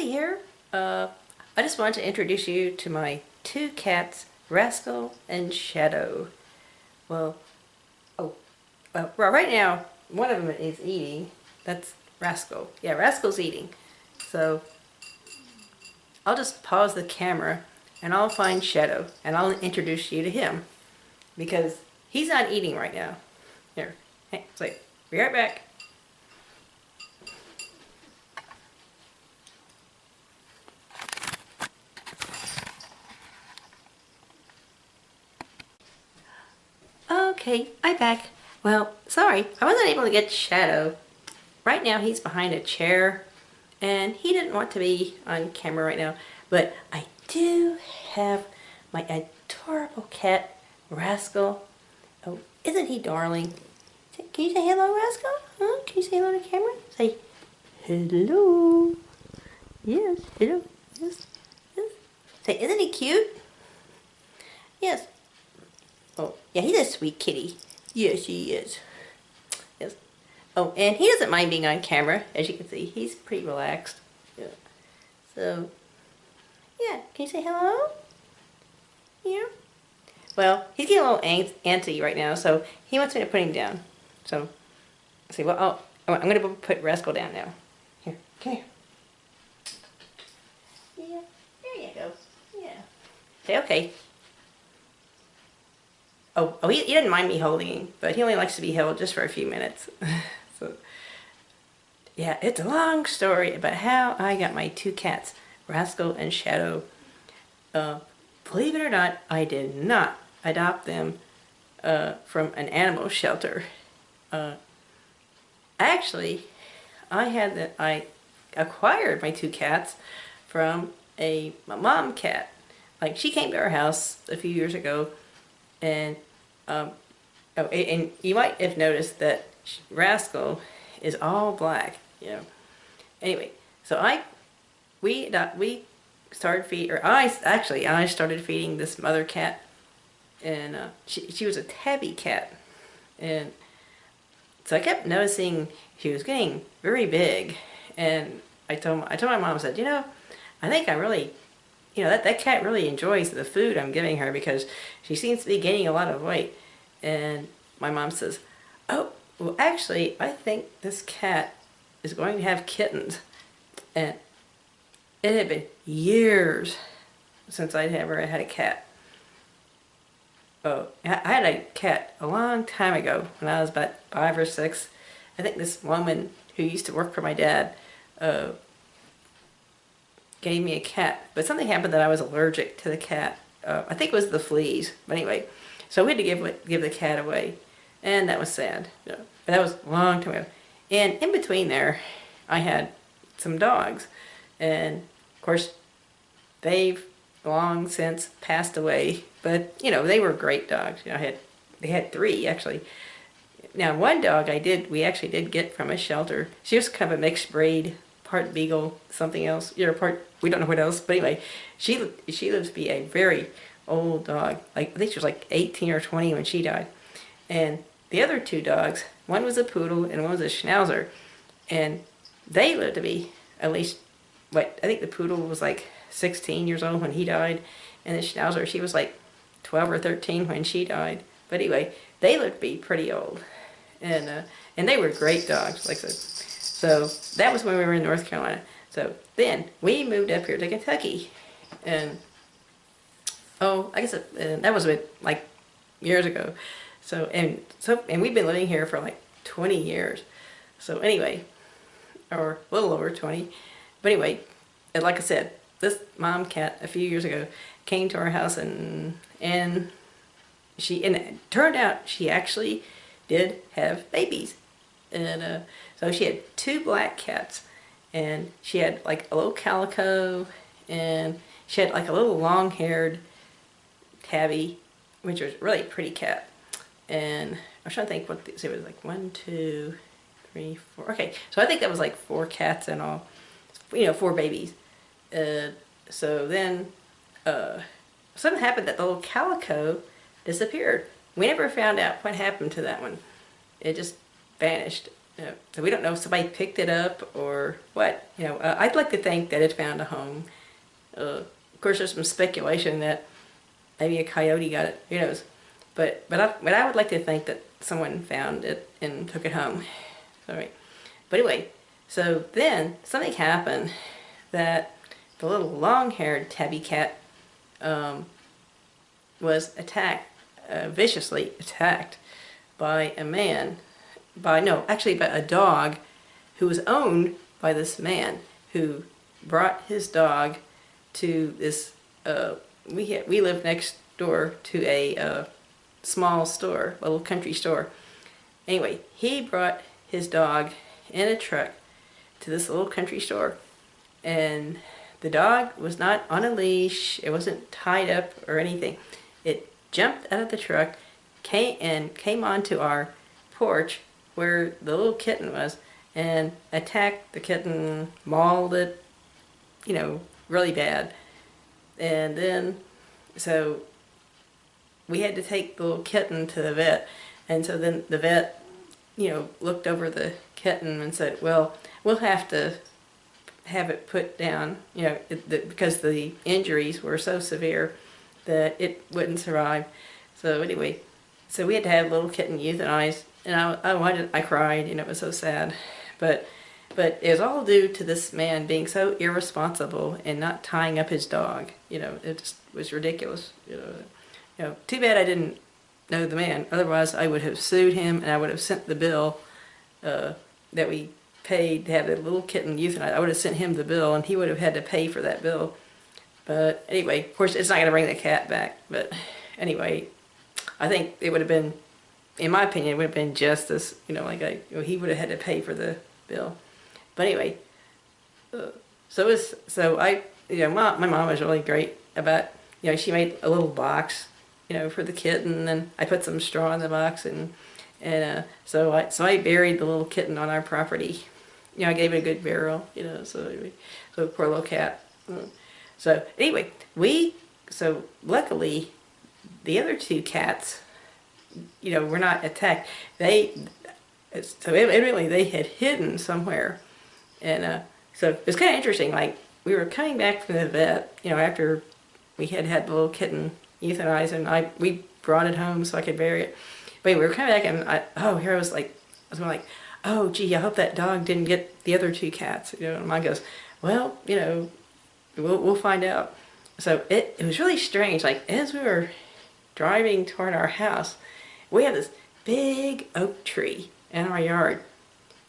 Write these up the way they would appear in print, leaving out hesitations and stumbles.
Nancy here. I just wanted to introduce you to my two cats, Rascal and Shadow. Well, right now, one of them is eating. That's Rascal. Yeah, Rascal's eating. So, I'll just pause the camera and I'll find Shadow and I'll introduce you to him. Because he's not eating right now. Here, hey, say, be right back. Okay, I'm back. Well, sorry, I wasn't able to get Shadow. Right now he's behind a chair and he didn't want to be on camera right now, but I do have my adorable cat, Rascal. Oh, isn't he darling? Can you say hello, Rascal? Huh? Can you say hello to camera? Say hello. Yes, hello. Yes, yes. Say, isn't he cute? Yes. Oh, yeah, he's a sweet kitty. Yes, he is. Yes. Oh, and he doesn't mind being on camera, as you can see. He's pretty relaxed. Yeah. So, yeah, can you say hello? Yeah. Well, he's getting a little antsy right now, so he wants me to put him down. So, let's see, well, I'm going to put Rascal down now. Here, come here. Yeah, there you go. Yeah. Say, okay. Oh, he didn't mind me holding him, but he only likes to be held just for a few minutes. So, yeah, it's a long story about how I got my two cats, Rascal and Shadow. Believe it or not, I did not adopt them from an animal shelter. Actually, I acquired my two cats from a mom cat. Like, she came to our house a few years ago. And and you might have noticed that Rascal is all black, you know. Anyway, so we started feeding, or I started feeding this mother cat, and she was a tabby cat, and so I kept noticing she was getting very big, and I told my mom, I said, you know, I think I really. You know, that cat really enjoys the food I'm giving her because she seems to be gaining a lot of weight. And my mom says, oh, well, actually, I think this cat is going to have kittens. And it had been years since I'd ever had a cat. Oh, I had a cat a long time ago when I was about 5 or 6. I think this woman who used to work for my dad gave me a cat, but something happened that I was allergic to the cat. I think it was the fleas. But anyway, so we had to give the cat away, and that was sad. But that was a long time ago. And in between there, I had some dogs, and of course, they've long since passed away. But you know, they were great dogs. You know, they had 3 actually. Now, one dog we actually did get from a shelter. She was kind of a mixed breed. Part beagle, something else. You're part, we don't know what else. But anyway, she lives to be a very old dog. Like, I think she was like 18 or 20 when she died. And the other 2 dogs, one was a poodle and one was a schnauzer. And they lived to be at least, I think the poodle was like 16 years old when he died. And the schnauzer, she was like 12 or 13 when she died. But anyway, they lived to be pretty old. And they were great dogs, like I said. So that was when we were in North Carolina. So then we moved up here to Kentucky, and I guess that was like years ago. So we've been living here for like 20 years. So anyway, or a little over 20. But anyway, and like I said, this mom cat a few years ago came to our house, and it turned out she actually did have babies. And so she had 2 black cats, and she had like a little calico, and she had like a little long-haired tabby, which was a really pretty cat. And I was trying to think what it was like 1, 2, 3, 4. Okay, so I think that was like 4 cats in all. You know, 4 babies. So then something happened that the little calico disappeared. We never found out what happened to that one. It just vanished. So we don't know if somebody picked it up or what. I'd like to think that it found a home. Of course, there's some speculation that maybe a coyote got it. Who knows? But I would like to think that someone found it and took it home. All right. But anyway, so then something happened that the little long-haired tabby cat was attacked, viciously attacked by a man, by a dog who was owned by this man who brought his dog to this. We live next door to a small store, a little country store. Anyway, he brought his dog in a truck to this little country store, and the dog was not on a leash. It wasn't tied up or anything. It jumped out of the truck, came onto our porch where the little kitten was, and attacked the kitten, mauled it, really bad. And then, so we had to take the little kitten to the vet. And so then the vet, looked over the kitten and said, well, we'll have to have it put down, because the injuries were so severe that it wouldn't survive. So anyway, so we had to have the little kitten euthanized. And I cried, it was so sad. But it was all due to this man being so irresponsible and not tying up his dog. It just was ridiculous. Too bad I didn't know the man. Otherwise, I would have sued him and I would have sent the bill that we paid to have the little kitten euthanized. I would have sent him the bill and he would have had to pay for that bill. But anyway, of course, it's not going to bring the cat back. But anyway, I think it would have been, in my opinion, it would have been justice. He would have had to pay for the bill. But anyway, my mom was really great about, she made a little box, for the kitten, and I put some straw in the box, and so I buried the little kitten on our property. I gave it a good burial, so poor little cat. So anyway, luckily the other two cats, were not attacked. Evidently they had hidden somewhere. And so it was kind of interesting. Like, we were coming back from the vet, after we had the little kitten euthanized, and we brought it home so I could bury it. But we were coming back, and I was like, oh, gee, I hope that dog didn't get the other two cats. And Mom goes, well, we'll find out. So it was really strange. Like, as we were driving toward our house, we have this big oak tree in our yard,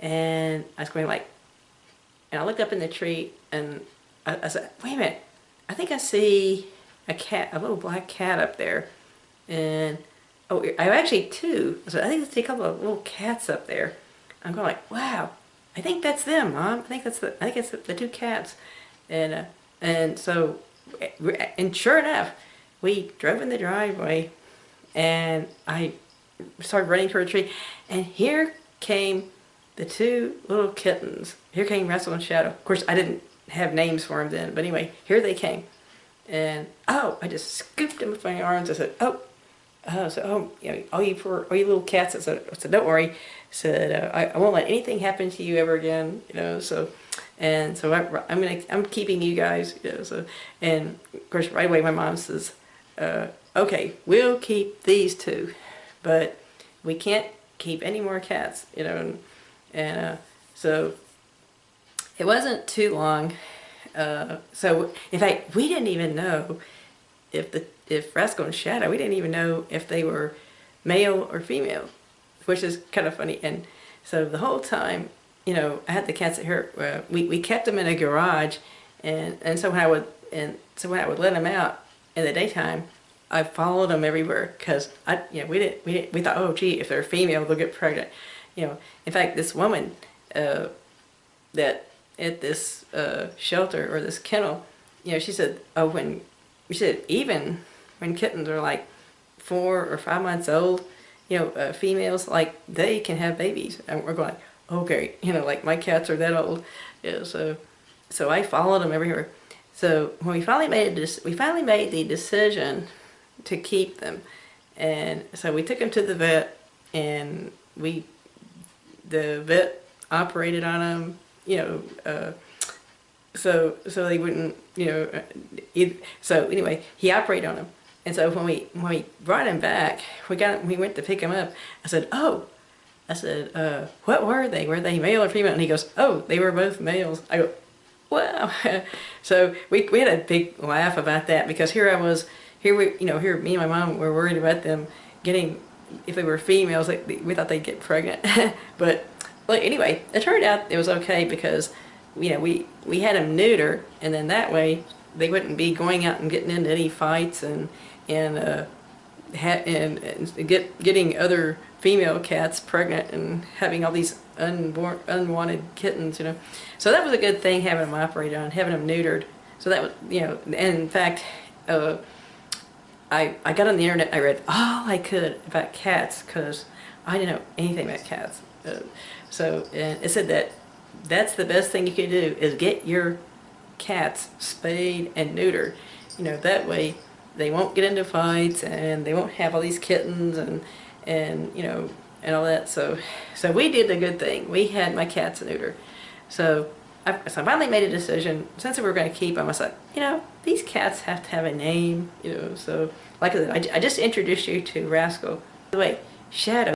and I was going like, and I looked up in the tree, and I said, wait a minute, I think I see a little black cat up there. And, I actually two. So I think I see a couple of little cats up there. I'm going like, wow, I think that's them, Mom. I think it's the two cats. And sure enough, we drove in the driveway, and I started running toward a tree, and here came the two little kittens. Here came Rascal and Shadow. Of course, I didn't have names for them then, but anyway, here they came. And, I just scooped them with my arms. I said, all you little cats. I said, don't worry. I said, I won't let anything happen to you ever again, I'm keeping you guys, and of course, right away, my mom says, okay, we'll keep these two, but we can't keep any more cats, so it wasn't too long. So in fact, we didn't even know if Rascal and Shadow, we didn't even know if they were male or female, which is kind of funny. And so the whole time, I had the cats at here. We kept them in a garage, and so when I would let them out in the daytime, I followed them everywhere, because we thought, oh gee, if they're female, they'll get pregnant. In fact, this woman that at this shelter or this kennel, she said, even when kittens are like 4 or 5 months old, females, like, they can have babies. And we're going, okay, like, my cats are that old. So I followed them everywhere. So when we finally made the decision to keep them, and so we took them to the vet, and the the vet operated on them, you know, so they wouldn't, you know, so anyway, he operated on them. And so when we brought him back, we went to pick him up. I said, what were they? Were they male or female? And he goes, oh, they were both males. I go, wow. So we had a big laugh about that, because here me and my mom were worried about them getting, if they were females, like we thought they'd get pregnant. But anyway, it turned out it was okay, because we had them neutered, and then that way they wouldn't be going out and getting into any fights and getting other female cats pregnant and having all these unwanted kittens, you know. So that was a good thing, having them operated on, having them neutered. So that was, you know, and in fact, I got on the internet, I read all I could about cats, because I didn't know anything about cats. And it said that that's the best thing you can do, is get your cats spayed and neutered. You know, that way they won't get into fights, and they won't have all these kittens and you know, and all that. So we did the good thing. We had my cats neutered. So I finally made a decision. Since we were going to keep them, I said, you know, these cats have to have a name, you know. So like I said, I just introduced you to Rascal. By the way, Shadow